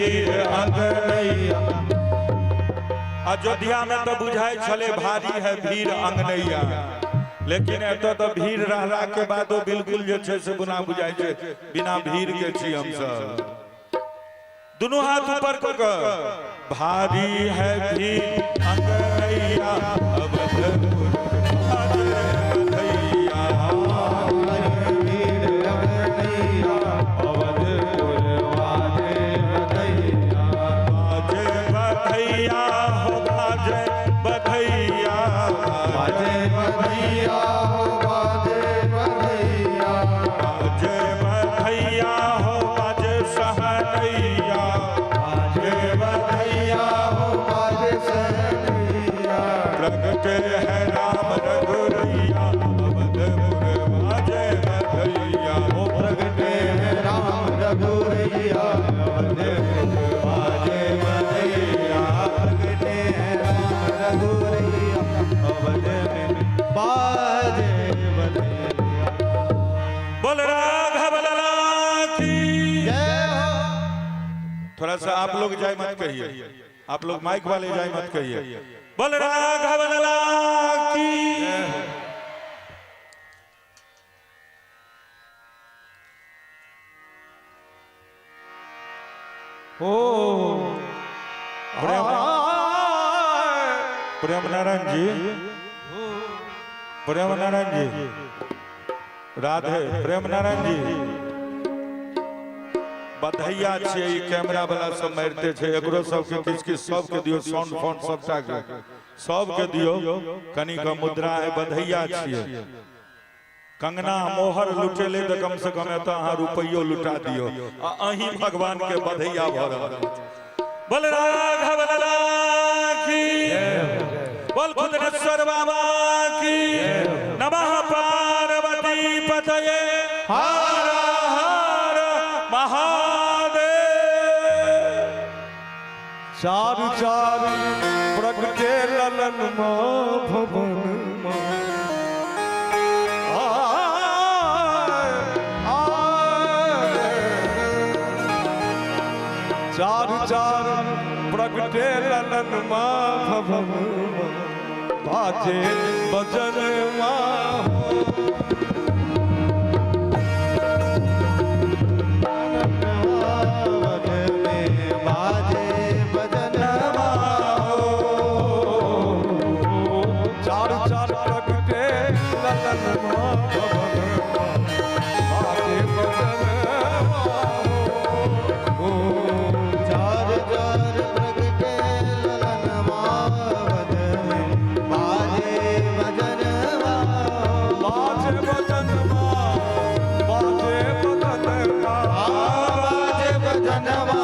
भीड़ अंगनैया। अयोध्या में तो बुझाई छले भारी है भीड़ अंगनैया, लेकिन एतो तो भीड़ रहला के बादो बिल्कुल जे छे से बुना बुझाई छे बिना भीड़ के छी हम सब। दोनों हाथ ऊपर कर, भारी है भीड़ अंगनैया अवधपुर थोड़ा सा आप लोग जय मत कहिए, आप लोग माइक वाले जय मत कहिए। बोल राघव लाला की। ओ प्रेम नारायण जी, प्रेम नारायण जी, राधे प्रेम नारायण जी बधैया छे। कैमरा वाला सब मारते छे, एकरो सब के किछ किछ सब के दियो, साउंड फोन सबटा के सब के दियो। कनी का मुद्रा है बधैया छिए। कंगना मोहर लुटेले तो कम से कम एत अहाँ रुपयो लुटा दियो, अही भगवान के बधैया भरल। बोल राघव लाला की, बोल खुदनेश्वर बाबा की, नमः पार्वती पतये हर हर महादेव। चार चार प्रगटे ललन भवन चार चार प्रगटे ललन भवन बाजे बजन धन्यवाद।